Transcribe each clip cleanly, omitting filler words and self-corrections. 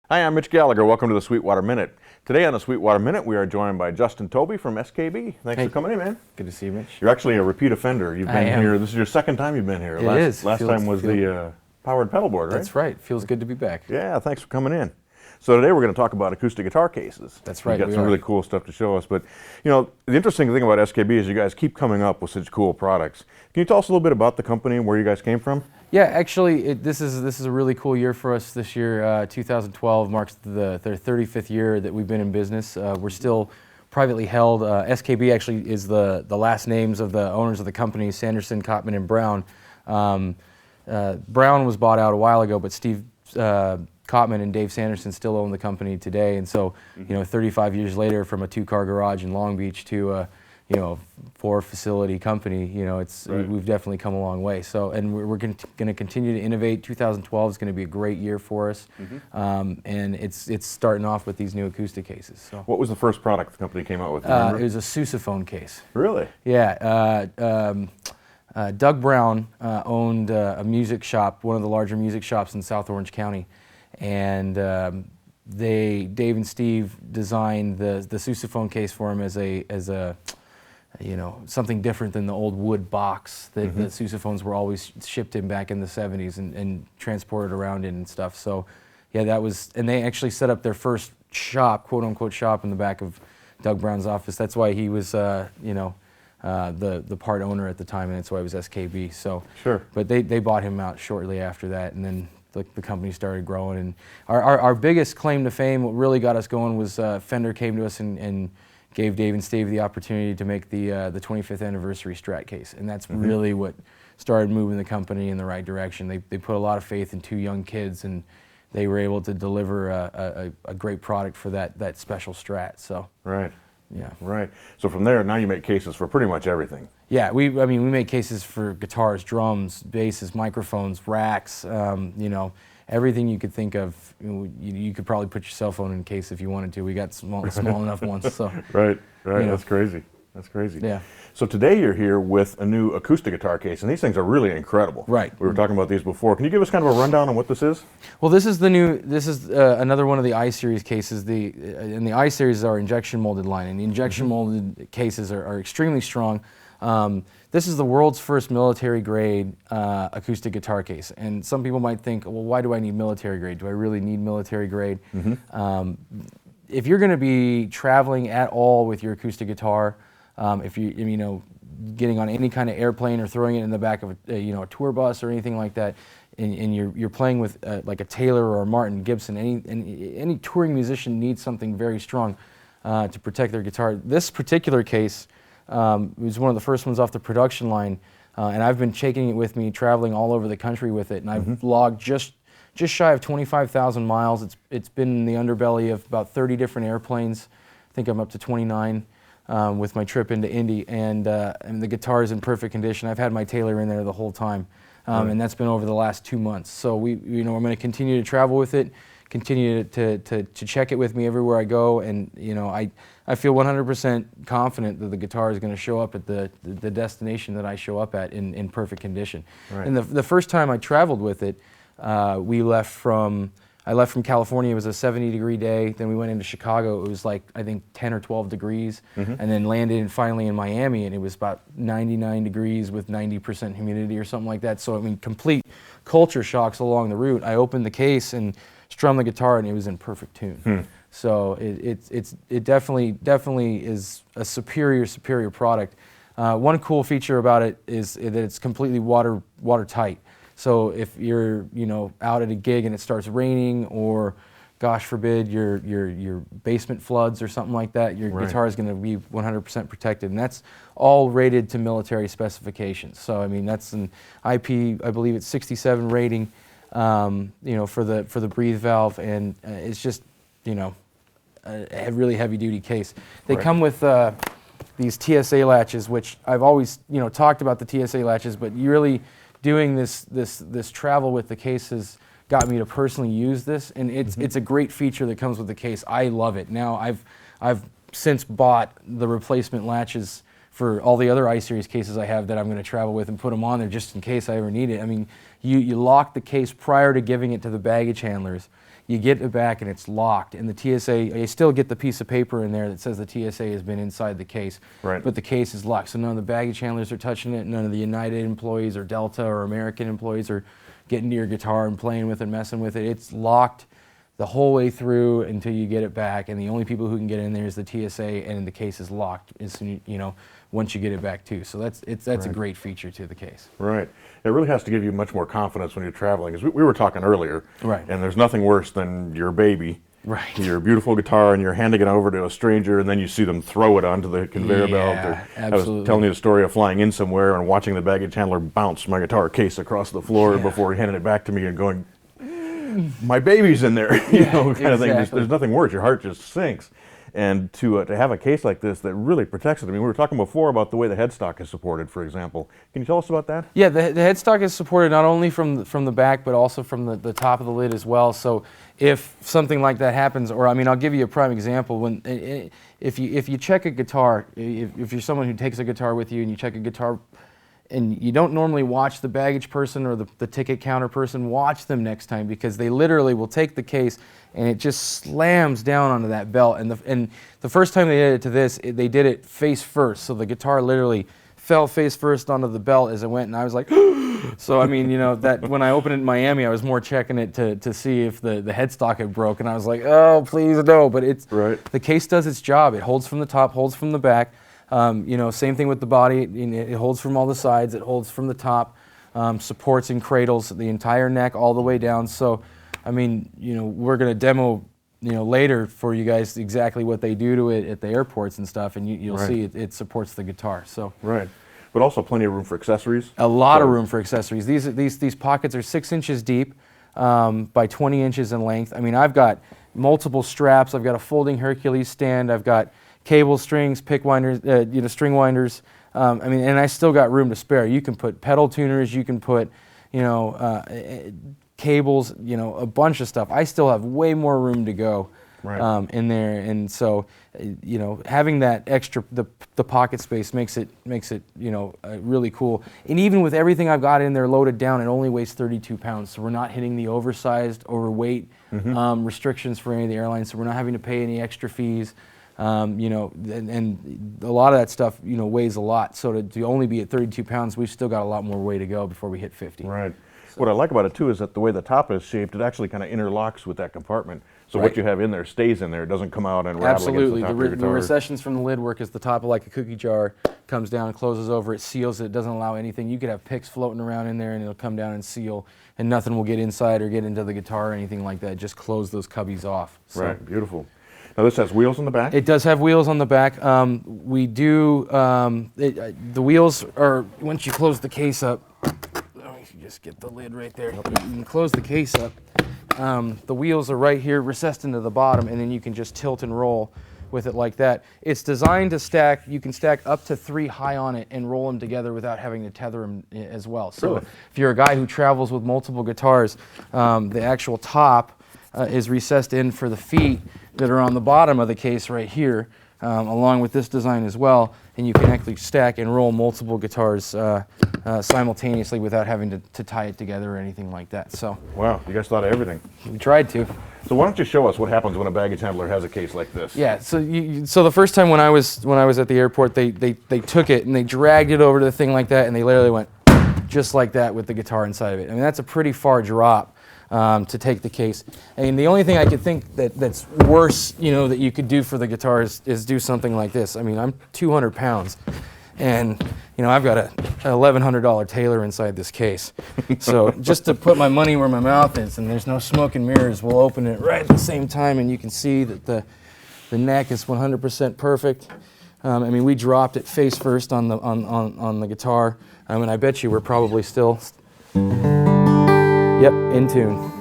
Hi, I'm Mitch Gallagher. Welcome to the Sweetwater Minute. Today on the Sweetwater Minute, we are joined by Justin Tobey from SKB. Thanks for coming in, man. Good to see you, Mitch. You're actually a repeat offender. You've been here. This is your second time you've been here. Last time was the powered pedalboard, right? That's right. Feels good to be back. Yeah, thanks for coming in. So today we're going to talk about acoustic guitar cases. That's right. You've got some really cool stuff to show us. But, you know, the interesting thing about SKB is you guys keep coming up with such cool products. Can you tell us a little bit about the company and where you guys came from? Yeah, actually, this is a really cool year for us this year. 2012 marks their 35th year that we've been in business. We're still privately held. SKB actually is the last names of the owners of the company, Sanderson, Cotman, and Brown. Brown was bought out a while ago, but Steve Cotman and Dave Sanderson still own the company today. And so, you know, 35 years later, from a two-car garage in Long Beach to a, you know, 4-facility company, you know, we've definitely come a long way. So, and we're going to continue to innovate. 2012 is going to be a great year for us, and it's starting off with these new acoustic cases. So, what was the first product the company came out with? It was a sousaphone case. Really? Yeah. Doug Brown owned a music shop, one of the larger music shops in South Orange County, and Dave and Steve designed the sousaphone case for him as a you know, something different than the old wood box that the sousaphones were always shipped in back in the 70s and transported around in and stuff. So, yeah, that was, and they actually set up their first shop, quote unquote shop, in the back of Doug Brown's office. That's why he was, you know, the part owner at the time, and that's why it was SKB. So, sure. But they bought him out shortly after that, and then the company started growing. And our biggest claim to fame, what really got us going, was Fender came to us and gave Dave and Steve the opportunity to make the 25th anniversary Strat case, and that's really what started moving the company in the right direction. They put a lot of faith in two young kids, and they were able to deliver a great product for that special Strat. So right. Yeah. Right. So from there, now you make cases for pretty much everything. Yeah, we make cases for guitars, drums, basses, microphones, racks, you know, everything you could think of. You could probably put your cell phone in a case if you wanted to. We got small enough ones. So right. You know. That's crazy. That's crazy. Yeah. So today you're here with a new acoustic guitar case, and these things are really incredible. Right. We were talking about these before. Can you give us kind of a rundown on what this is? Well, this is another one of the I-Series cases. And the I-Series is our injection molded line, and the injection molded cases are extremely strong. This is the world's first military grade acoustic guitar case. And some people might think, well, why do I need military grade? Do I really need military grade? If you're going to be traveling at all with your acoustic guitar, if you know, getting on any kind of airplane or throwing it in the back of a tour bus or anything like that, and you're playing with like a Taylor or a Martin Gibson, any touring musician needs something very strong to protect their guitar. This particular case was one of the first ones off the production line, and I've been taking it with me, traveling all over the country with it, and I've logged just shy of 25,000 miles. It's been in the underbelly of about 30 different airplanes. I think I'm up to 29 with my trip into Indy, and the guitar is in perfect condition. I've had my Taylor in there the whole time, and that's been over the last 2 months. So I'm going to continue to travel with it, continue to check it with me everywhere I go, and I feel 100% confident that the guitar is going to show up at the destination that I show up at in perfect condition. Right. And the first time I traveled with it, I left from California. It was a 70-degree day. Then we went into Chicago. It was like, I think, 10 or 12 degrees. And then landed finally in Miami, and it was about 99 degrees with 90% humidity or something like that. So, I mean, complete culture shocks along the route. I opened the case and strummed the guitar, and it was in perfect tune. So it definitely is a superior product. One cool feature about it is that it's completely watertight. So if you're out at a gig and it starts raining, or gosh forbid your basement floods or something like that, your guitar is going to be 100% protected, and that's all rated to military specifications. So I mean, that's an IP, I believe it's 67 rating, for the breathe valve, and it's just a really heavy duty case. They come with these TSA latches, which I've always talked about the TSA latches, but really doing this travel with the case has got me to personally use this, and it's a great feature that comes with the case. I love it. Now I've since bought the replacement latches for all the other I-Series cases I have that I'm going to travel with and put them on there just in case I ever need it. I mean, You lock the case prior to giving it to the baggage handlers. You get it back and it's locked, and the TSA, you still get the piece of paper in there that says the TSA has been inside the case, right. but the case is locked. So none of the baggage handlers are touching it, none of the United employees or Delta or American employees are getting to your guitar and playing with it, messing with it. It's locked the whole way through until you get it back, and the only people who can get in there is the TSA, and the case is locked as soon, once you get it back too. So that's right. a great feature to the case. Right. It really has to give you much more confidence when you're traveling. Because we were talking earlier, right. And there's nothing worse than your baby, right. your beautiful guitar, and you're handing it over to a stranger, and then you see them throw it onto the conveyor belt. Or absolutely. I was telling you the story of flying in somewhere and watching the baggage handler bounce my guitar case across the floor before he handed it back to me and going, my baby's in there, kind of thing. There's nothing worse. Your heart just sinks. And to have a case like this that really protects it. I mean, we were talking before about the way the headstock is supported, for example. Can you tell us about that? Yeah, the headstock is supported not only from the back, but also from the top of the lid as well. So if something like that happens, or I mean, I'll give you a prime example. If you check a guitar, if you're someone who takes a guitar with you and you check a guitar, and you don't normally watch the baggage person or the ticket counter person, watch them next time, because they literally will take the case and it just slams down onto that belt. And the first time they did it to this, they did it face first. So the guitar literally fell face first onto the belt as it went, and I was like, so I mean, that when I opened it in Miami, I was more checking it to see if the headstock had broke, and I was like, oh, please no. But the case does its job. It holds from the top, holds from the back. Same thing with the body. It holds from all the sides. It holds from the top. Supports and cradles the entire neck all the way down. So, I mean, we're going to demo, later for you guys exactly what they do to it at the airports and stuff, and you'll see it supports the guitar. So. Right. But also plenty of room for accessories. A lot of room for accessories. These pockets are 6 inches deep by 20 inches in length. I mean, I've got multiple straps. I've got a folding Hercules stand. I've got cable strings, pick winders, string winders. And I still got room to spare. You can put pedal tuners. You can put, cables. A bunch of stuff. I still have way more room to go in there. And so, having that extra the pocket space makes it really cool. And even with everything I've got in there loaded down, it only weighs 32 pounds. So we're not hitting the overweight restrictions for any of the airlines. So we're not having to pay any extra fees. And a lot of that stuff, weighs a lot. So to only be at 32 pounds, we've still got a lot more way to go before we hit 50. Right. So. What I like about it too is that the way the top is shaped, it actually kind of interlocks with that compartment. So what you have in there stays in there. It doesn't come out and rattle against the top of your guitar. The recessions from the lid work as the top of like a cookie jar comes down, closes over, it seals it, doesn't allow anything. You could have picks floating around in there and it'll come down and seal, and nothing will get inside or get into the guitar or anything like that. Just close those cubbies off. So. Right, beautiful. Now this has wheels on the back? It does have wheels on the back. We do, the wheels are, once you close the case up, just get the lid right there. You can close the case up. The wheels are right here recessed into the bottom, and then you can just tilt and roll with it like that. It's designed to stack, you can stack up to 3 high on it and roll them together without having to tether them as well. So if you're a guy who travels with multiple guitars, the actual top is recessed in for the feet that are on the bottom of the case right here, along with this design as well, and you can actually stack and roll multiple guitars simultaneously without having to tie it together or anything like that. So wow, you guys thought of everything. We tried to. So why don't you show us what happens when a baggage handler has a case like this? Yeah. So so the first time when I was at the airport, they took it and they dragged it over to the thing like that, and they literally went just like that with the guitar inside of it. I mean, that's a pretty far drop. To take the case. And the only thing I could think that's worse, that you could do for the guitar is do something like this. I mean, I'm 200 pounds, and I've got a $1,100 Taylor inside this case. So just to put my money where my mouth is, and there's no smoke and mirrors, we'll open it right at the same time, and you can see that the neck is 100% perfect. I mean, we dropped it face first on the guitar, and I bet you we're probably still. Yep, in tune.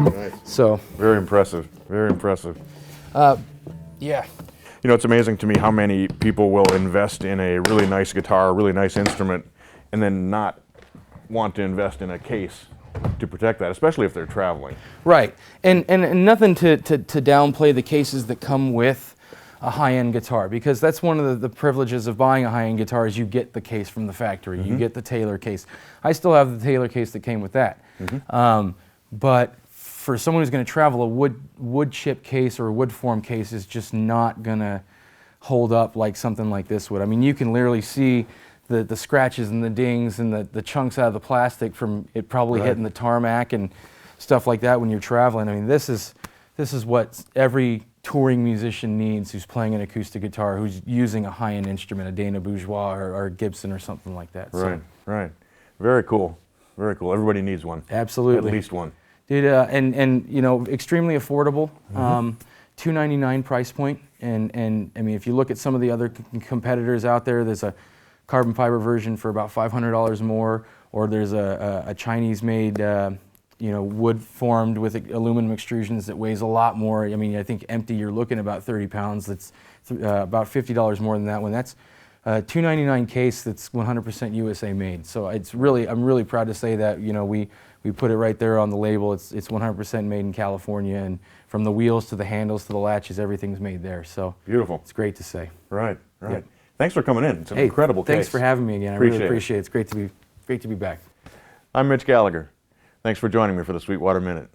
Nice. So very impressive. Very impressive. Yeah. It's amazing to me how many people will invest in a really nice guitar, a really nice instrument, and then not want to invest in a case to protect that, especially if they're traveling. Right. And nothing to downplay the cases that come with a high-end guitar, because that's one of the privileges of buying a high-end guitar is you get the case from the factory. You get the Taylor case. I still have the Taylor case that came with that. But for someone who's going to travel, a wood chip case or a wood form case is just not going to hold up like something like this would. I mean, you can literally see the scratches and the dings and the chunks out of the plastic from it probably hitting the tarmac and stuff like that when you're traveling. I mean, this is what every touring musician needs who's playing an acoustic guitar, who's using a high-end instrument, a Dana Bourgeois or a Gibson or something like that. Right, right. Very cool. Very cool. Everybody needs one. Absolutely. At least one. Dude, and you know, extremely affordable. $299 price point. And I mean, if you look at some of the other competitors out there, there's a carbon fiber version for about $500 more, or there's a Chinese-made you know, wood formed with aluminum extrusions that weighs a lot more. I mean, I think empty you're looking about 30 pounds. That's about $50 more than that one. That's a $299 case that's 100% USA made. So it's really, I'm really proud to say that, you know, we put it right there on the label. It's 100% made in California, and from the wheels to the handles to the latches, everything's made there. So beautiful. It's great to say. Right, right. Yep. Thanks for coming in. It's an incredible case. Thanks for having me again. I really appreciate it. It's great to be back. I'm Mitch Gallagher. Thanks for joining me for the Sweetwater Minute.